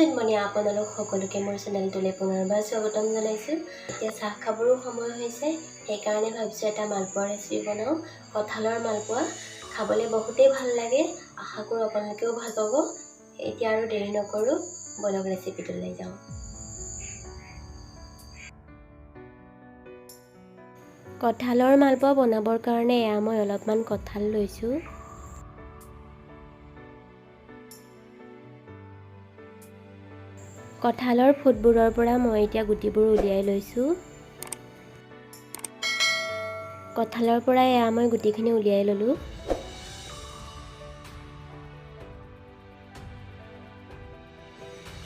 Good morning আপোনালোক সকলোকে মোৰ চেনেলটোলৈ পুনৰবাৰ স্বাগতম জনাইছোঁ। এতিয়া চাহ খাবৰো সময় হৈছে, সেইকাৰণে ভাবিছোঁ এটা মালপোৱা ৰেচিপি বনাওঁ। কঁঠালৰ মালপোৱা খাবলৈ বহুতেই ভাল লাগে, আশা কৰোঁ আপোনালোকেও ভাল পাব। এতিয়া আৰু দেৰি নকৰোঁ, বলক ৰেচিপিটোলৈ যাওঁ। কঁঠালৰ মালপোৱা বনাবৰ কাৰণে এয়া মই অলপমান কঁঠাল লৈছোঁ। কঁঠালৰ ফুটবোৰৰ পৰা মই এতিয়া গুটিবোৰ উলিয়াই লৈছোঁ। কঁঠালৰ পৰা এয়া মই গুটিখিনি উলিয়াই ল'লোঁ।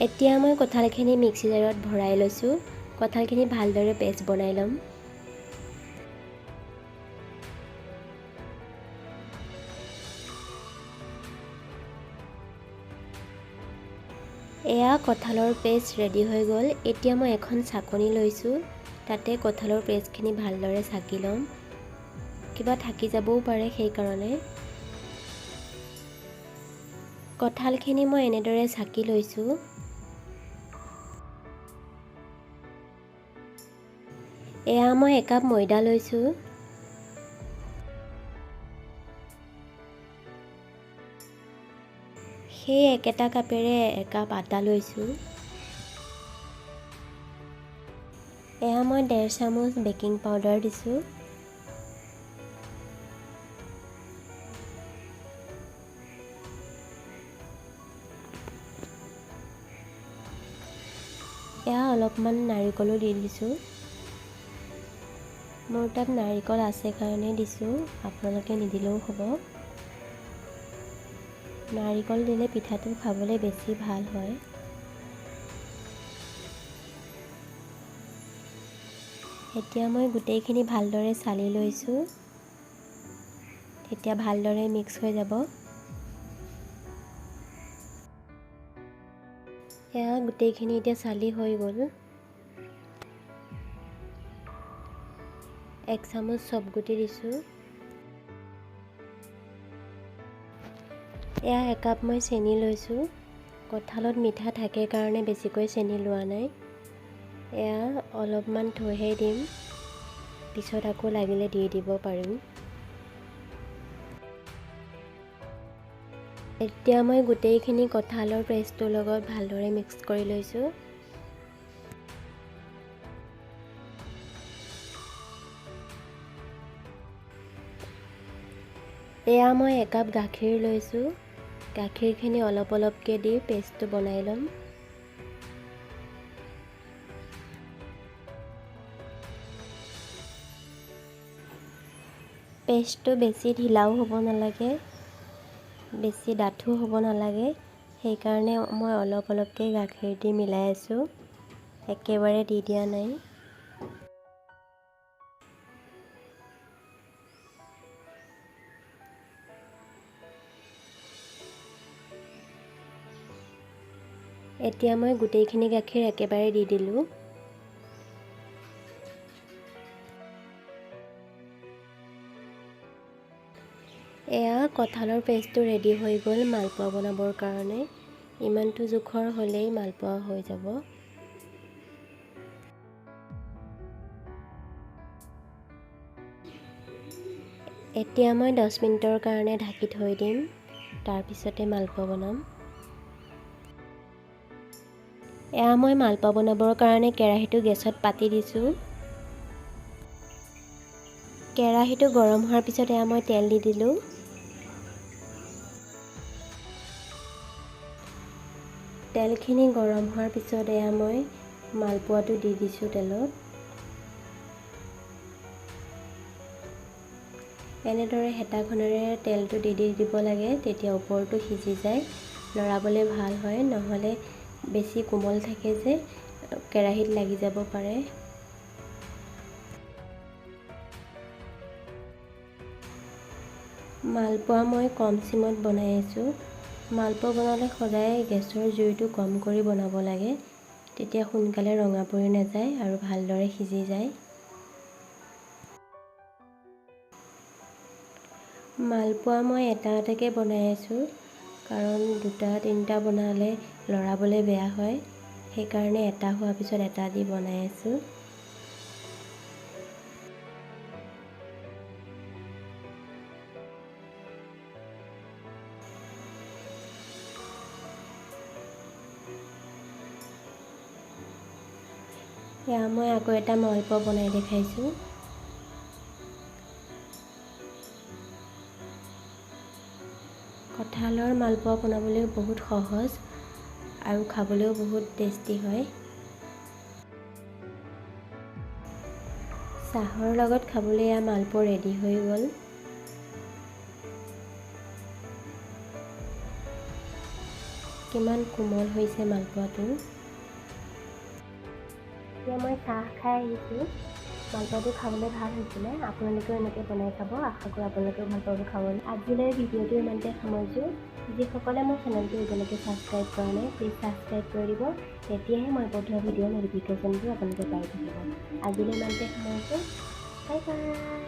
এতিয়া মই কঁঠালখিনি মিক্সি জাৰত ভৰাই লৈছোঁ। কঁঠালখিনি ভালদৰে পেষ্ট বনাই ল'ম। এয়া কঁঠালৰ পেষ্ট ৰেডি হৈ গ'ল। এতিয়া মই এখন চাকনি লৈছোঁ, তাতে কঁঠালৰ পেষ্টখিনি ভালদৰে চাকি ল'ম। কিবা থাকি যাবও পাৰে, সেইকাৰণে কঁঠালখিনি মই এনেদৰে চাকি লৈছোঁ। এয়া মই একাপ ময়দা লৈছোঁ। সেই একেটা কাপেৰে একাপ আটা লৈছোঁ। এয়া মই 1.5 চামুচ বেকিং পাউডাৰ দিছোঁ। এয়া অলপমান নাৰিকলো দি দিছোঁ। মোৰ তাত নাৰিকল আছে কাৰণে দিছোঁ, আপোনালোকে নিদিলেও হ'ব। নাৰিকল দিলে পিঠাটো খাবলৈ বেছি ভাল হয়। এতিয়া মই গোটেইখিনি ভালদৰে চালি লৈছোঁ, তেতিয়া ভালদৰে মিক্স হৈ যাব। এয়া গোটেইখিনি এতিয়া চালি হৈ গ'ল। 1 চামুচ চপ গুটি দিছোঁ। এয়া একাপ মই চেনি লৈছোঁ। কঁঠালত মিঠা থাকে কাৰণে বেছিকৈ চেনি লোৱা নাই। এয়া অলপমান থৈহে দিম, পিছত আকৌ লাগিলে দি দিব পাৰিম। এতিয়া মই গোটেইখিনি কঁঠালৰ পেষ্টটোৰ লগত ভালদৰে মিক্স কৰি লৈছোঁ। এয়া মই একাপ গাখীৰ লৈছোঁ। গাখীৰখিনি অলপ অলপকৈ দি পেষ্টটো বনাই ল'ম। পেষ্টটো বেছি ঢিলাও হ'ব নালাগে, বেছি ডাঠো হ'ব নালাগে, সেইকাৰণে মই অলপ অলপকৈ গাখীৰ দি মিলাই আছোঁ, একেবাৰে দি দিয়া নাই। এতিয়া মই গোটেইখিনি গাখীৰ একেবাৰে দি দিলোঁ। এয়া কঁঠালৰ পেষ্টটো ৰেডি হৈ গ'ল মালপোৱা বনাবৰ কাৰণে। ইমানটো জোখৰ হ'লেই মালপোৱা হৈ যাব। এতিয়া মই 10 মিনিটৰ কাৰণে ঢাকি থৈ দিম, তাৰপিছতে মালপোৱা বনাম। এয়া মই মালপোৱা বনাবৰ কাৰণে কেৰাহীটো গেছত পাতি দিছোঁ। কেৰাহীটো গৰম হোৱাৰ পিছত এয়া মই তেল দি দিলোঁ। তেলখিনি গৰম হোৱাৰ পিছত এয়া মই মালপোৱাটো দি দিছোঁ তেলত। এনেদৰে হেতাখনেৰে তেলটো দি দিব লাগে, তেতিয়া ওপৰটো সিজি যায়, লৰাবলৈ ভাল হয়, নহ'লে বেছি কোমল থাকে যে কেৰাহীত লাগি যাব পাৰে। মালপোৱা মই কম চিমত বনাই আছোঁ। মালপোৱা বনালে সদায় গেছৰ জুইটো কম কৰি বনাব লাগে, তেতিয়া সোনকালে ৰঙা পৰি নাযায় আৰু ভালদৰে সিজি যায়। মালপোৱা মই এটা এটাকৈ বনাই আছোঁ, কাৰণ 2-3টা বনালে লৰাবলৈ বেয়া হয়, সেইকাৰণে এটা হোৱাৰ পিছত এটা দি বনাই আছোঁ। এয়া মই আকৌ এটা মালপোৱা বনাই দেখাইছোঁ। কঁঠালৰ মালপোৱা বনাবলৈও বহুত সহজ আৰু খাবলৈও বহুত টেষ্টি হয়। চাহৰ লগত খাবলৈ এয়া মালপোৱা ৰেডি হৈ গ'ল। কিমান কোমল হৈছে মালপোৱাটো। এতিয়া মই চাহ খাই আহিছোঁ। মালপোৱাটো খাবলৈ ভাল হৈছিলে। আপোনালোকেও এনেকৈ বনাই খাব। আশা কৰোঁ আপোনালোকেও ভাল পাব খাবলৈ। আজিলৈ ভিডিঅ'টো ইমানতে সামৰিছোঁ। যিসকলে মোৰ চেনেলটো এতিয়ালৈকে ছাবস্ক্ৰাইব কৰা নাই, প্লিজ ছাবস্ক্ৰাইব কৰি দিব। তেতিয়াহে মই পঠোৱা ভিডিঅ'ৰ ন'টিফিকেশ্যনটো আপোনালোকে পাই থাকিব। আজিলৈ ইমানতে সামৰিছোঁ। Bye bye.